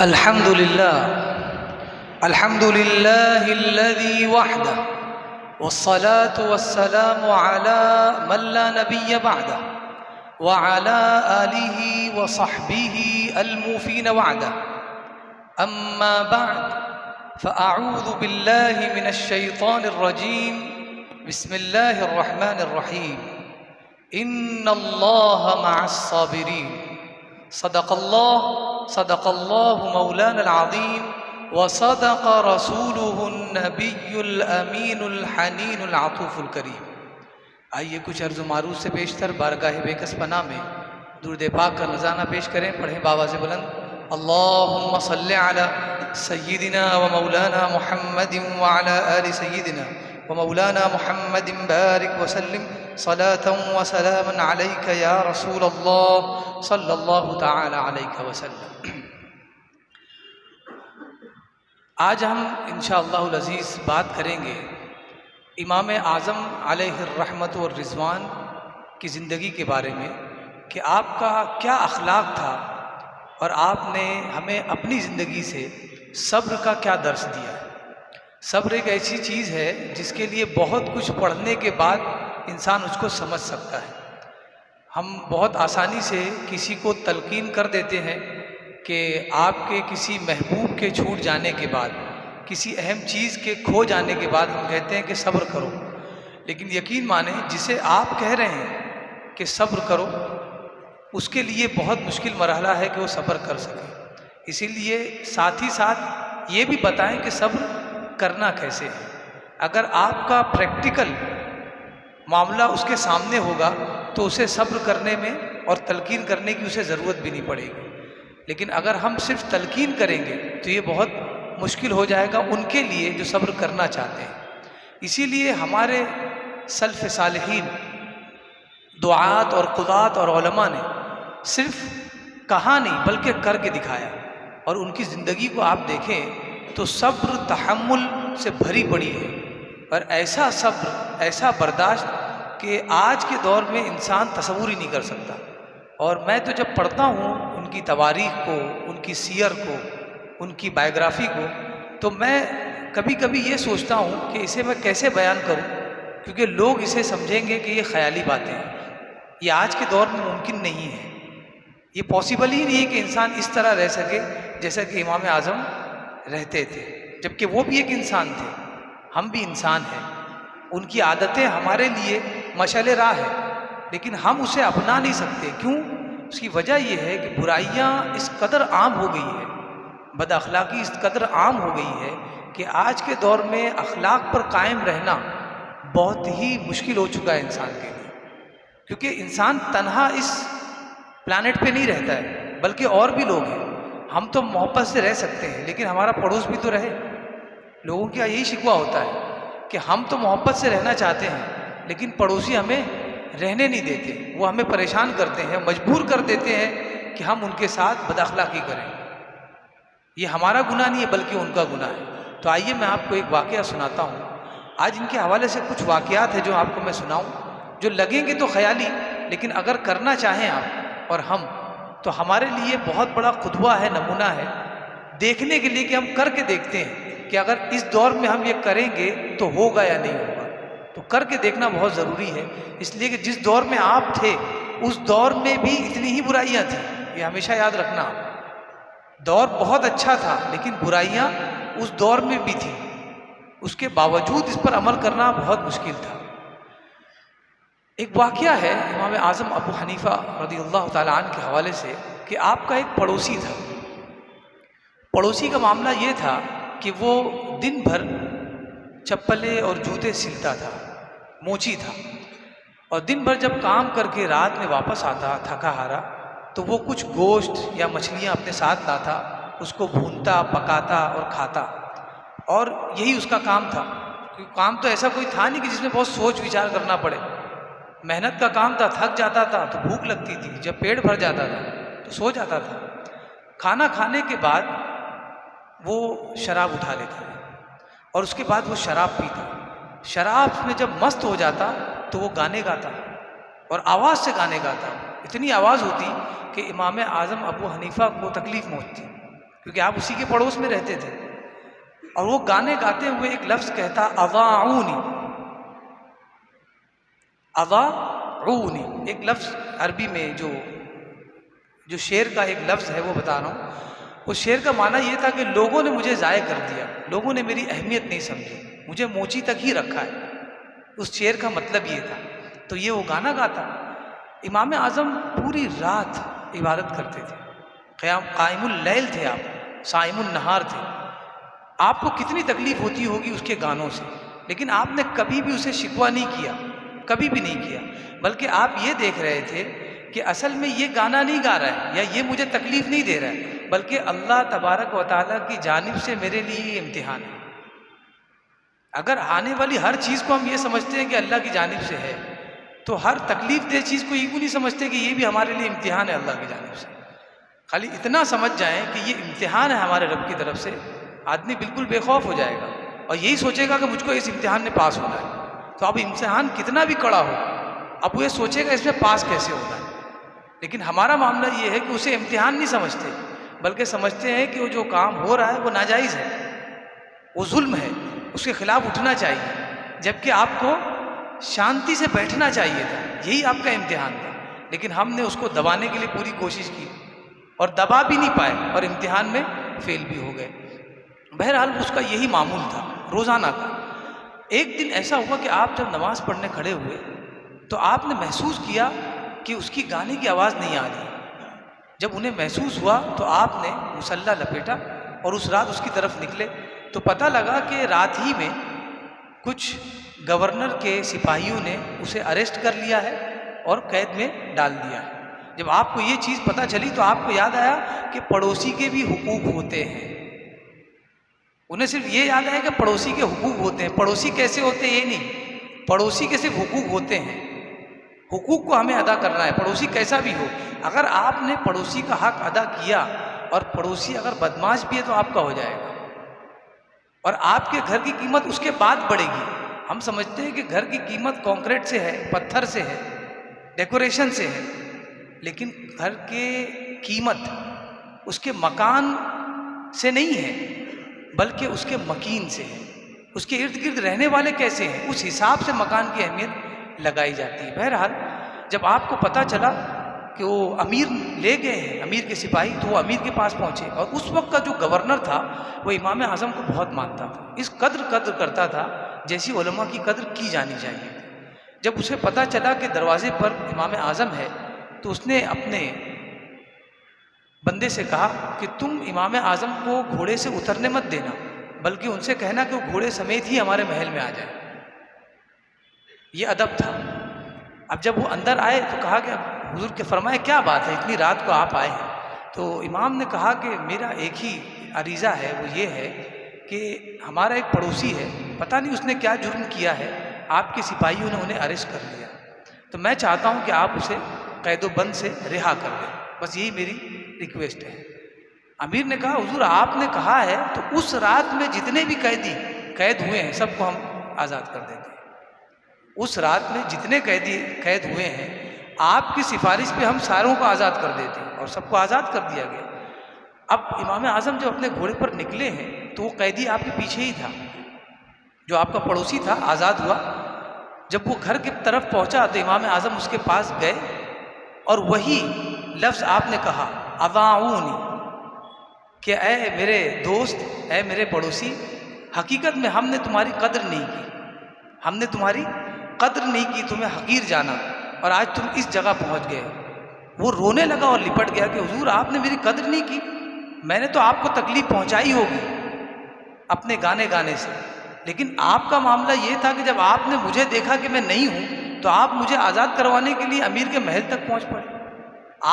الحمد لله الذي وحده والصلاة والسلام على من لا نبي بعده وعلى آله وصحبه الموفين وعده. أما بعد فأعوذ بالله من الشيطان الرجيم. بسم الله الرحمن الرحيم. إن الله مع الصابرين. صدق الله مولانا العظيم وصدق رسوله النبی الامین الحنین العطوف الکریم. آئیے کچھ عرض و معروض سے بیشتر بارگاہ بے کس پناہ میں درود پاک کا نذرانہ پیش کریں. پڑھیں بآواز بلند اللہم صلی علی سیدنا و مولانا محمد وعلی آل سیدنا و مولانا محمد بارک وسلم صلاة و سلاما علیک یا رسول اللہ صلی اللہ تعالی علیہ وسلم. آج ہم انشاءاللہ العزیز بات کریں گے امام اعظم علیہ الرحمت والرضوان کی زندگی کے بارے میں کہ آپ کا کیا اخلاق تھا اور آپ نے ہمیں اپنی زندگی سے صبر کا کیا درس دیا ہے. صبر ایک ایسی چیز ہے جس کے لیے بہت کچھ پڑھنے کے بعد انسان اس کو سمجھ سکتا ہے. ہم بہت آسانی سے کسی کو تلقین کر دیتے ہیں کہ آپ کے کسی محبوب کے چھوٹ جانے کے بعد، کسی اہم چیز کے کھو جانے کے بعد ہم کہتے ہیں کہ صبر کرو. لیکن یقین مانیں جسے آپ کہہ رہے ہیں کہ صبر کرو، اس کے لیے بہت مشکل مرحلہ ہے کہ وہ صبر کر سکے. اسی لیے ساتھ ہی ساتھ یہ بھی بتائیں کہ صبر کرنا کیسے ہے. اگر آپ کا پریکٹیکل معاملہ اس کے سامنے ہوگا تو اسے صبر کرنے میں اور تلقین کرنے کی اسے ضرورت بھی نہیں پڑے گی. لیکن اگر ہم صرف تلقین کریں گے تو یہ بہت مشکل ہو جائے گا ان کے لیے جو صبر کرنا چاہتے ہیں. اسی لیے ہمارے سلف صالحین دعات اور قضات اور علماء نے صرف کہا نہیں بلکہ کر کے دکھایا. اور ان کی زندگی کو آپ دیکھیں تو صبر تحمل سے بھری پڑی ہے، اور ایسا صبر، ایسا برداشت کہ آج کے دور میں انسان تصور ہی نہیں کر سکتا. اور میں تو جب پڑھتا ہوں ان کی تواریخ کو، ان کی سیر کو، ان کی بائیوگرافی کو، تو میں کبھی کبھی یہ سوچتا ہوں کہ اسے میں کیسے بیان کروں، کیونکہ لوگ اسے سمجھیں گے کہ یہ خیالی باتیں ہیں. یہ آج کے دور میں ممکن نہیں ہے. یہ پاسبل ہی نہیں ہے کہ انسان اس طرح رہ سکے جیسا کہ امام اعظم رہتے تھے، جبکہ وہ بھی ایک انسان تھے، ہم بھی انسان ہیں. ان کی عادتیں ہمارے لیے مشعل راہ ہے، لیکن ہم اسے اپنا نہیں سکتے. کیوں؟ اس کی وجہ یہ ہے کہ برائیاں اس قدر عام ہو گئی ہے، بد اخلاقی اس قدر عام ہو گئی ہے کہ آج کے دور میں اخلاق پر قائم رہنا بہت ہی مشکل ہو چکا ہے انسان کے لیے. کیونکہ انسان تنہا اس پلانٹ پہ نہیں رہتا ہے، بلکہ اور بھی لوگ ہیں. ہم تو محبت سے رہ سکتے ہیں لیکن ہمارا پڑوس بھی تو رہے. لوگوں کا یہی شکوہ ہوتا ہے کہ ہم تو محبت سے رہنا چاہتے ہیں لیکن پڑوسی ہمیں رہنے نہیں دیتے، وہ ہمیں پریشان کرتے ہیں، مجبور کر دیتے ہیں کہ ہم ان کے ساتھ بد اخلاقی کریں. یہ ہمارا گناہ نہیں ہے بلکہ ان کا گناہ ہے. تو آئیے میں آپ کو ایک واقعہ سناتا ہوں. آج ان کے حوالے سے کچھ واقعات ہیں جو آپ کو میں سناؤں، جو لگیں گے تو خیالی، لیکن اگر کرنا چاہیں آپ اور ہم تو ہمارے لیے بہت بڑا قدوہ ہے، نمونہ ہے دیکھنے کے لیے کہ ہم کر کے دیکھتے ہیں کہ اگر اس دور میں ہم یہ کریں گے تو ہوگا یا نہیں ہوگا. تو کر کے دیکھنا بہت ضروری ہے، اس لیے کہ جس دور میں آپ تھے اس دور میں بھی اتنی ہی برائیاں تھیں. یہ ہمیشہ یاد رکھنا. دور بہت اچھا تھا لیکن برائیاں اس دور میں بھی تھیں، اس کے باوجود اس پر عمل کرنا بہت مشکل تھا. ایک واقعہ ہے امام اعظم ابو حنیفہ رضی اللہ تعالیٰ عنہ کے حوالے سے کہ آپ کا ایک پڑوسی تھا. پڑوسی کا معاملہ یہ تھا کہ وہ دن بھر چپلے اور جوتے سلتا تھا، موچی تھا، اور دن بھر جب کام کر کے رات میں واپس آتا تھکا ہارا تو وہ کچھ گوشت یا مچھلیاں اپنے ساتھ لاتا، اس کو بھونتا، پکاتا اور کھاتا. اور یہی اس کا کام تھا. کام تو ایسا کوئی تھا نہیں کہ جس میں بہت سوچ وچار کرنا پڑے. محنت کا کام تھا. تھک جاتا تھا تو بھوک لگتی تھی، جب پیٹ بھر جاتا تھا تو سو جاتا تھا. کھانا کھانے کے بعد وہ شراب اٹھا لیتا تھا اور اس کے بعد وہ شراب پیتا. شراب میں جب مست ہو جاتا تو وہ گانے گاتا اور آواز سے گانے گاتا. اتنی آواز ہوتی کہ امام اعظم ابو حنیفہ کو تکلیف پہنچتی کیونکہ آپ اسی کے پڑوس میں رہتے تھے. اور وہ گانے گاتے ہوئے ایک لفظ کہتا اضاعونی. اضاعونی ایک لفظ عربی میں جو شعر کا ایک لفظ ہے وہ بتا رہا ہوں. اس شعر کا معنی یہ تھا کہ لوگوں نے مجھے ضائع کر دیا، لوگوں نے میری اہمیت نہیں سمجھی، مجھے موچی تک ہی رکھا ہے. اس شعر کا مطلب یہ تھا. تو یہ وہ گانا گاتا. امام اعظم پوری رات عبادت کرتے تھے، قائم اللیل تھے آپ، صائم النہار تھے. آپ کو کتنی تکلیف ہوتی ہوگی اس کے گانوں سے، لیکن آپ نے کبھی بھی اسے شکوہ نہیں کیا، کبھی بھی نہیں کیا. بلکہ آپ یہ دیکھ رہے تھے کہ اصل میں یہ گانا نہیں گا رہا ہے یا یہ مجھے تکلیف نہیں دے رہا ہے، بلکہ اللہ تبارک و تعالیٰ کی جانب سے میرے لیے یہ امتحان ہے. اگر آنے والی ہر چیز کو ہم یہ سمجھتے ہیں کہ اللہ کی جانب سے ہے، تو ہر تکلیف دہ چیز کو یہ کیوں نہیں سمجھتے کہ یہ بھی ہمارے لیے امتحان ہے اللہ کی جانب سے. خالی اتنا سمجھ جائیں کہ یہ امتحان ہے ہمارے رب کی طرف سے، آدمی بالکل بے خوف ہو جائے گا اور یہی سوچے گا کہ مجھ کو اس امتحان میں پاس ہونا ہے. تو اب امتحان کتنا بھی کڑا ہو، اب وہ یہ سوچے گا اس میں پاس کیسے ہونا ہے. لیکن ہمارا معاملہ یہ ہے کہ اسے امتحان نہیں سمجھتے، بلکہ سمجھتے ہیں کہ وہ جو کام ہو رہا ہے وہ ناجائز ہے، وہ ظلم ہے، اس کے خلاف اٹھنا چاہیے، جبکہ آپ کو شانتی سے بیٹھنا چاہیے تھا. یہی آپ کا امتحان تھا. لیکن ہم نے اس کو دبانے کے لیے پوری کوشش کی اور دبا بھی نہیں پائے اور امتحان میں فیل بھی ہو گئے. بہرحال اس کا یہی معمول تھا روزانہ کا. ایک دن ایسا ہوا کہ آپ جب نماز پڑھنے کھڑے ہوئے تو آپ نے محسوس کیا کہ اس کی گانے کی آواز نہیں آ رہی. جب انہیں محسوس ہوا تو آپ نے مصلی لپیٹا اور اس رات اس کی طرف نکلے تو پتہ لگا کہ رات ہی میں کچھ گورنر کے سپاہیوں نے اسے اریسٹ کر لیا ہے اور قید میں ڈال دیا ہے. جب آپ کو یہ چیز پتہ چلی تو آپ کو یاد آیا کہ پڑوسی کے بھی حقوق ہوتے ہیں. انہیں صرف یہ یاد آیا کہ پڑوسی کے حقوق ہوتے ہیں. پڑوسی کیسے ہوتے ہیں یہ نہیں، پڑوسی کے صرف حقوق ہوتے ہیں. حقوق کو ہمیں ادا کرنا ہے، پڑوسی کیسا بھی ہو. اگر آپ نے پڑوسی کا حق ادا کیا اور پڑوسی اگر بدماش بھی ہے تو آپ کا ہو جائے گا اور آپ کے گھر کی قیمت اس کے بعد بڑھے گی. ہم سمجھتے ہیں کہ گھر کی قیمت کنکریٹ سے ہے، پتھر سے ہے، ڈیکوریشن سے ہے، لیکن گھر کی قیمت اس کے مکان سے نہیں ہے بلکہ اس کے مکین سے ہے. اس کے ارد گرد رہنے والے کیسے ہیں، اس حساب سے مکان کی اہمیت لگائی جاتی ہے. بہرحال جب آپ کو پتہ چلا کہ وہ امیر لے گئے ہیں، امیر کے سپاہی، تو وہ امیر کے پاس پہنچے اور اس وقت کا جو گورنر تھا وہ امام اعظم کو بہت مانتا تھا، اس قدر کرتا تھا جیسی علماء کی قدر کی جانی چاہیے. جب اسے پتہ چلا کہ دروازے پر امام اعظم ہے تو اس نے اپنے بندے سے کہا کہ تم امام اعظم کو گھوڑے سے اترنے مت دینا، بلکہ ان سے کہنا کہ وہ گھوڑے سمیت ہی ہمارے محل میں آ جائے. یہ ادب تھا. اب جب وہ اندر آئے تو کہا کہ حضور کے فرمائے کیا بات ہے اتنی رات کو آپ آئے ہیں؟ تو امام نے کہا کہ میرا ایک ہی عریضہ ہے، وہ یہ ہے کہ ہمارا ایک پڑوسی ہے، پتہ نہیں اس نے کیا جرم کیا ہے، آپ کے سپاہیوں نے انہیں اریسٹ کر لیا، تو میں چاہتا ہوں کہ آپ اسے قید و بند سے رہا کر دیں، بس یہی میری ریکویسٹ ہے. امیر نے کہا حضور آپ نے کہا ہے تو اس رات میں جتنے بھی قیدی قید ہوئے ہیں سب کو ہم آزاد کر دیتے ہیں. اس رات میں جتنے قیدی قید ہوئے ہیں آپ کی سفارش پہ ہم ساروں کو آزاد کر دیتے ہیں، اور سب کو آزاد کر دیا گیا. اب امام اعظم جب اپنے گھوڑے پر نکلے ہیں تو وہ قیدی آپ کے پیچھے ہی تھا، جو آپ کا پڑوسی تھا آزاد ہوا. جب وہ گھر کی طرف پہنچا تو امام اعظم اس کے پاس گئے اور وہی لفظ آپ نے کہا اضاعونی، کہ اے میرے دوست، اے میرے پڑوسی، حقیقت میں ہم نے تمہاری قدر نہیں کی، ہم نے تمہاری قدر نہیں کی، تمہیں حقیر جانا، اور آج تم اس جگہ پہنچ گئے. وہ رونے لگا اور لپٹ گیا کہ حضور آپ نے میری قدر نہیں کی، میں نے تو آپ کو تکلیف پہنچائی ہوگی اپنے گانے سے، لیکن آپ کا معاملہ یہ تھا کہ جب آپ نے مجھے دیکھا کہ میں نہیں ہوں تو آپ مجھے آزاد کروانے کے لیے امیر کے محل تک پہنچ پڑے.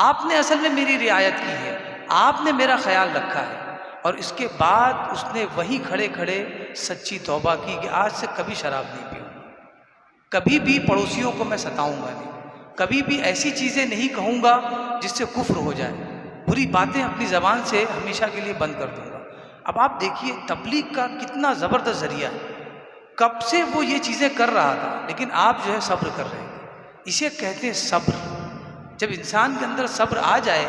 آپ نے اصل میں میری رعایت کی ہے، آپ نے میرا خیال رکھا ہے. اور اس کے بعد اس نے وہیں کھڑے کھڑے سچی توبہ کی کہ آج سے کبھی شراب نہیں پیوں گا، کبھی بھی پڑوسیوں کو میں ستاؤں گا نہیں، کبھی بھی ایسی چیزیں نہیں کہوں گا جس سے کفر ہو جائے، بری باتیں اپنی زبان سے ہمیشہ کے لیے بند کر دوں گا. اب آپ دیکھیے تبلیغ کا کتنا زبردست ذریعہ ہے. کب سے وہ یہ چیزیں کر رہا تھا لیکن آپ جو ہے صبر کر رہے ہیں. اسے کہتے ہیں صبر. جب انسان کے اندر صبر آ جائے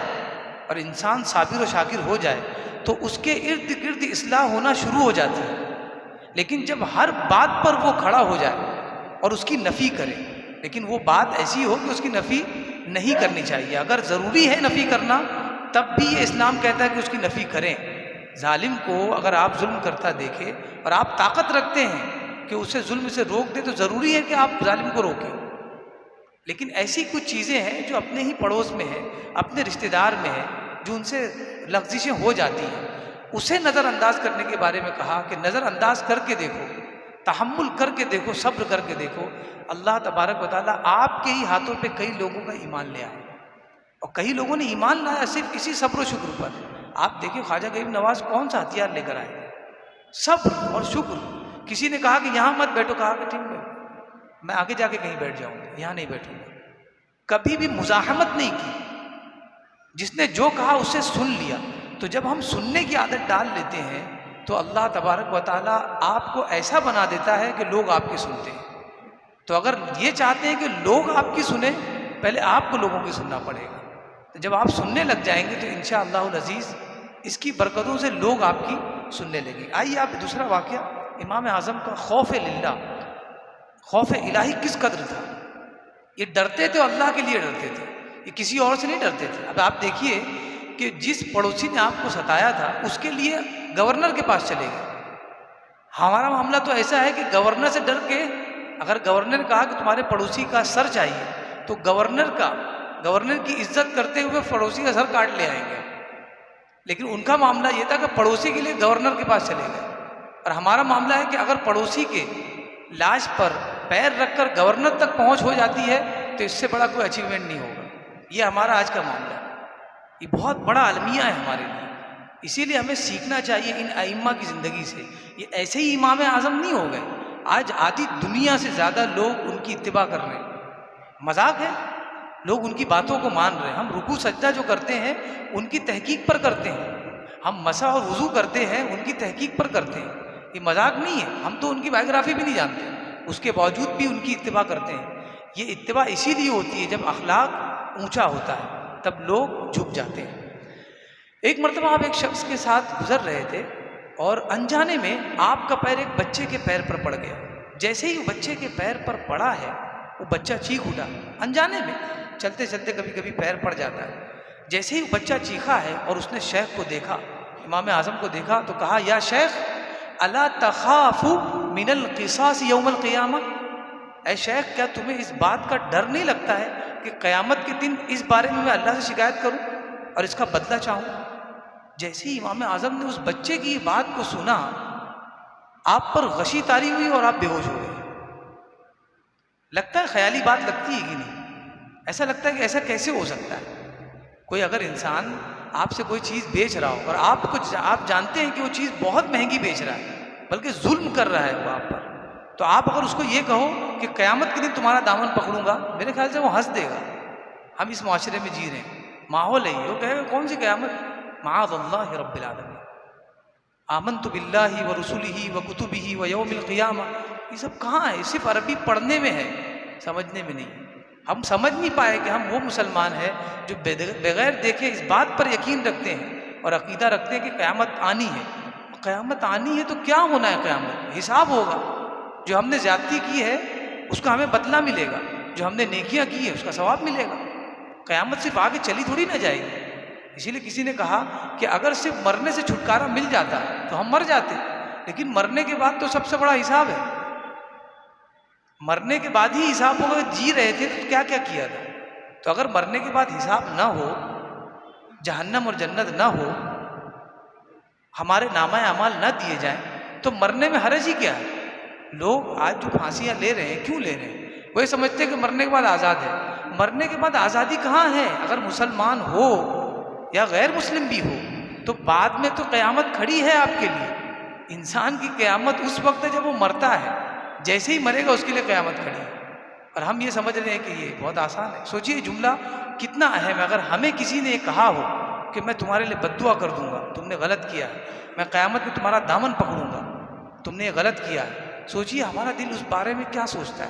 اور انسان صابر و شاکر ہو جائے تو اس کے ارد گرد اصلاح ہونا شروع ہو جاتی ہے. لیکن جب ہر بات پر وہ کھڑا ہو جائے اور اس کی نفی کرے، لیکن وہ بات ایسی ہو کہ اس کی نفی نہیں کرنی چاہیے. اگر ضروری ہے نفی کرنا تب بھی یہ اسلام کہتا ہے کہ اس کی نفی کریں. ظالم کو اگر آپ ظلم کرتا دیکھیں اور آپ طاقت رکھتے ہیں کہ اسے ظلم سے روک دیں تو ضروری ہے کہ آپ ظالم کو روکیں. لیکن ایسی کچھ چیزیں ہیں جو اپنے ہی پڑوس میں ہیں، اپنے رشتہ دار میں ہیں، جو ان سے لغزشیں ہو جاتی ہیں، اسے نظر انداز کرنے کے بارے میں کہا کہ نظر انداز کر کے دیکھو، تحمل کر کے دیکھو، صبر کر کے دیکھو. اللہ تبارک و تعالیٰ آپ کے ہی ہاتھوں پہ کئی لوگوں کا ایمان لے آئے، اور کئی لوگوں نے ایمان لایا صرف اسی صبر و شکر پر. آپ دیکھیں خواجہ غریب نواز کون سا ہتھیار لے کر آئے؟ صبر اور شکر. کسی نے کہا کہ یہاں مت بیٹھو، کہا کہ ٹھیک ہے میں آگے جا کے کہیں بیٹھ جاؤں گا، یہاں نہیں بیٹھوں گا. کبھی بھی مزاحمت نہیں کی، جس نے جو کہا اسے سن لیا. تو جب ہم سننے کی عادت ڈال لیتے ہیں تو اللہ تبارک و تعالیٰ آپ کو ایسا بنا دیتا ہے کہ لوگ آپ کی سنتے ہیں. تو اگر یہ چاہتے ہیں کہ لوگ آپ کی سنیں، پہلے آپ کو لوگوں کی سننا پڑے گا. تو جب آپ سننے لگ جائیں گے تو انشاءاللہ العزیز اس کی برکتوں سے لوگ آپ کی سننے لگیں. آئیے آپ دوسرا واقعہ امام اعظم کا خوف للہ، خوف الہی کس قدر تھا. یہ ڈرتے تھے، اللہ کے لیے ڈرتے تھے، یہ کسی اور سے نہیں ڈرتے تھے. اب آپ دیکھیے کہ جس پڑوسی نے آپ کو ستایا تھا اس کے لیے گورنر کے پاس چلے گئے. ہمارا معاملہ تو ایسا ہے کہ گورنر سے ڈر کے، اگر گورنر نے کہا کہ تمہارے پڑوسی کا سر چاہیے تو گورنر کی عزت کرتے ہوئے پڑوسی کا سر کاٹ لے آئیں گے. لیکن ان کا معاملہ یہ تھا کہ پڑوسی کے لیے گورنر کے پاس چلے گئے. اور ہمارا معاملہ ہے کہ اگر پڑوسی کے لاش پر پیر رکھ کر گورنر تک پہنچ ہو جاتی ہے تو اس سے بڑا کوئی اچیومنٹ نہیں ہوگا. یہ ہمارا آج کا معاملہ ہے. یہ بہت بڑا المیہ ہے ہمارے لیے. اسی لیے ہمیں سیکھنا چاہیے ان ائمہ کی زندگی سے. یہ ایسے ہی امام اعظم نہیں ہو گئے. آج آدھی دنیا سے زیادہ لوگ ان کی اتباع کر رہے ہیں. مذاق ہے، لوگ ان کی باتوں کو مان رہے ہیں. ہم رکوع سجدہ جو کرتے ہیں ان کی تحقیق پر کرتے ہیں. ہم مسح اور وضو کرتے ہیں ان کی تحقیق پر کرتے ہیں. یہ مذاق نہیں ہے. ہم تو ان کی بایوگرافی بھی نہیں جانتے، اس کے باوجود بھی ان کی اتباع کرتے ہیں. یہ اتباع اسی لیے ہوتی ہے جب اخلاق اونچا ہوتا ہے تب لوگ جھک جاتے ہیں. ایک مرتبہ آپ ایک شخص کے ساتھ گزر رہے تھے اور انجانے میں آپ کا پیر ایک بچے کے پیر پر پڑ گیا. جیسے ہی وہ بچے کے پیر پر پڑا ہے وہ بچہ چیخ اٹھا. انجانے میں چلتے چلتے کبھی کبھی پیر پڑ جاتا ہے. جیسے ہی وہ بچہ چیخا ہے اور اس نے شیخ کو دیکھا، امام اعظم کو دیکھا، تو کہا یا شیخ الا تخاف من القصاص یوم القیامہ. اے شیخ کیا تمہیں اس بات کا ڈر نہیں لگتا ہے کہ قیامت کے دن اس بارے میں اللہ سے شکایت کروں اور اس کا بدلہ چاہوں؟ جیسے ہی امام اعظم نے اس بچے کی بات کو سنا آپ پر غشی طاری ہوئی اور آپ بے ہوش ہو گئے. لگتا ہے خیالی بات لگتی ہے کہ نہیں؟ ایسا لگتا ہے کہ ایسا کیسے ہو سکتا ہے؟ کوئی اگر انسان آپ سے کوئی چیز بیچ رہا ہو اور آپ جانتے ہیں کہ وہ چیز بہت مہنگی بیچ رہا ہے بلکہ ظلم کر رہا ہے وہ آپ پر، تو آپ اگر اس کو یہ کہو کہ قیامت کے دن تمہارا دامن پکڑوں گا، میرے خیال سے وہ ہنس دے گا. ہم اس معاشرے میں جی رہے ہیں، ماحول ہے یہ. وہ کہے گا کون سی قیامت، معاذ اللہ رب العالمین، آمنت باللہ ورسولہ وکتبہ ویوم القیامہ. یہ سب کہاں ہے؟ صرف عربی پڑھنے میں ہے، سمجھنے میں نہیں. ہم سمجھ نہیں پائے کہ ہم وہ مسلمان ہیں جو بغیر دیکھے اس بات پر یقین رکھتے ہیں اور عقیدہ رکھتے ہیں کہ قیامت آنی ہے. قیامت آنی ہے تو کیا ہونا ہے؟ قیامت حساب ہوگا. جو ہم نے زیادتی کی ہے اس کا ہمیں بدلہ ملے گا، جو ہم نے نیکیاں کی ہے اس کا ثواب ملے گا. قیامت صرف آگے چلی تھوڑی نہ جائے گی. اسی لیے کسی نے کہا کہ اگر صرف مرنے سے چھٹکارا مل جاتا تو ہم مر جاتے، لیکن مرنے کے بعد تو سب سے بڑا حساب ہے. مرنے کے بعد ہی حساب ہوگا. جی رہے تھے تو کیا کیا کیا تھا. تو اگر مرنے کے بعد حساب نہ ہو، جہنم اور جنت نہ ہو، ہمارے نامہ اعمال نہ دیے جائیں تو مرنے میں حرج ہی کیا ہے؟ لوگ آج جو پھانسیاں لے رہے ہیں کیوں لے رہے ہیں؟ وہ یہ سمجھتے ہیں کہ مرنے کے بعد آزاد ہے. مرنے کے بعد آزادی کہاں ہے؟ اگر مسلمان ہو یا غیر مسلم بھی ہو تو بعد میں تو قیامت کھڑی ہے آپ کے لیے. انسان کی قیامت اس وقت ہے جب وہ مرتا ہے. جیسے ہی مرے گا اس کے لیے قیامت کھڑی ہے. اور ہم یہ سمجھ رہے ہیں کہ یہ بہت آسان ہے. سوچئے جملہ کتنا اہم ہے. اگر ہمیں کسی نے یہ کہا ہو کہ میں تمہارے لیے بد دعا کر دوں گا، تم نے غلط کیا ہے، میں قیامت میں تمہارا دامن پکڑوں گا، تم نے یہ غلط کیا ہے، سوچئے ہمارا دل اس بارے میں کیا سوچتا ہے.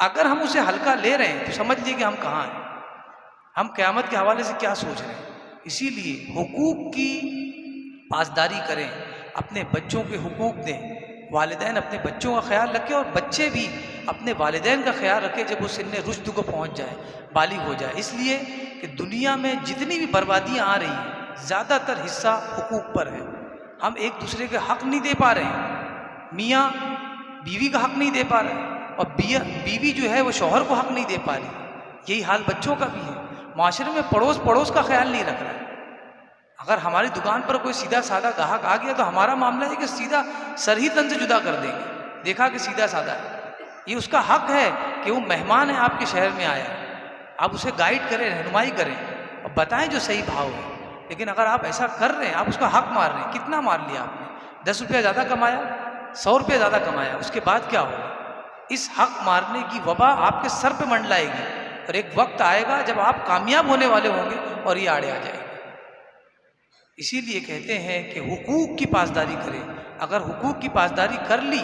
اگر ہم اسے ہلکا لے رہے ہیں تو سمجھ لیجیے کہ ہم کہاں ہیں، ہم قیامت کے حوالے سے کیا سوچ رہے ہیں. اسی لیے حقوق کی پاسداری کریں، اپنے بچوں کے حقوق دیں، والدین اپنے بچوں کا خیال رکھیں اور بچے بھی اپنے والدین کا خیال رکھیں جب وہ سن رشد کو پہنچ جائے، بالغ ہو جائے۔ اس لیے کہ دنیا میں جتنی بھی بربادیاں آ رہی ہیں زیادہ تر حصہ حقوق پر ہے۔ ہم ایک دوسرے کے حق نہیں دے پا رہے ہیں، میاں بیوی کا حق نہیں دے پا رہے ہیں، اور بیوی جو ہے وہ شوہر کو حق نہیں دے پا رہی۔ یہی حال بچوں کا بھی ہے۔ معاشرے میں پڑوس کا خیال نہیں رکھ رہا ہے۔ اگر ہماری دکان پر کوئی سیدھا سادہ گاہک آ گیا تو ہمارا معاملہ ہے کہ سیدھا سر ہی تن سے جدا کر دیں گے، دیکھا کہ سیدھا سادہ ہے، یہ اس کا حق ہے کہ وہ مہمان ہے، آپ کے شہر میں آیا، آپ اسے گائیڈ کریں، رہنمائی کریں اور بتائیں جو صحیح بھاؤ ہے۔ لیکن اگر آپ ایسا کر رہے ہیں، آپ اس کا حق مار رہے ہیں، کتنا مار لیا آپ نے؟ 10 روپیہ زیادہ کمایا، 100 روپیہ زیادہ کمایا، اس کے بعد کیا ہوگا؟ اس حق مارنے کی وبا آپ کے سر پہ منڈلائے گی، اور ایک وقت آئے گا جب آپ کامیاب ہونے والے ہوں گے اور یہ آڑے آ جائے گا۔ اسی لیے کہتے ہیں کہ حقوق کی پاسداری کریں۔ اگر حقوق کی پاسداری کر لی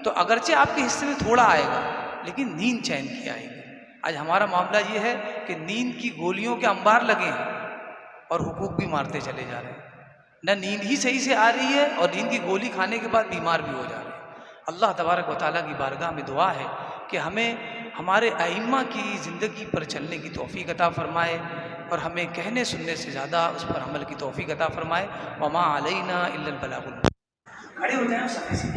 تو اگرچہ آپ کے حصے میں تھوڑا آئے گا لیکن نیند چین کی آئے گی۔ آج ہمارا معاملہ یہ ہے کہ نیند کی گولیوں کے انبار لگے ہیں اور حقوق بھی مارتے چلے جا رہے ہیں، نہ نیند ہی صحیح سے آ رہی ہے اور نیند کی گولی کھانے کے بعد بیمار بھی ہو جا رہے ہیں۔ اللہ تبارک و تعالیٰ کی بارگاہ میں دعا ہے کہ ہمیں ہمارے ائمہ کی زندگی پر چلنے کی توفیق عطا فرمائے اور ہمیں کہنے سننے سے زیادہ اس پر عمل کی توفیق عطا فرمائے۔ وما علینا الا البلاغ المبین۔ کھڑے ہو جائیں صفحے سے۔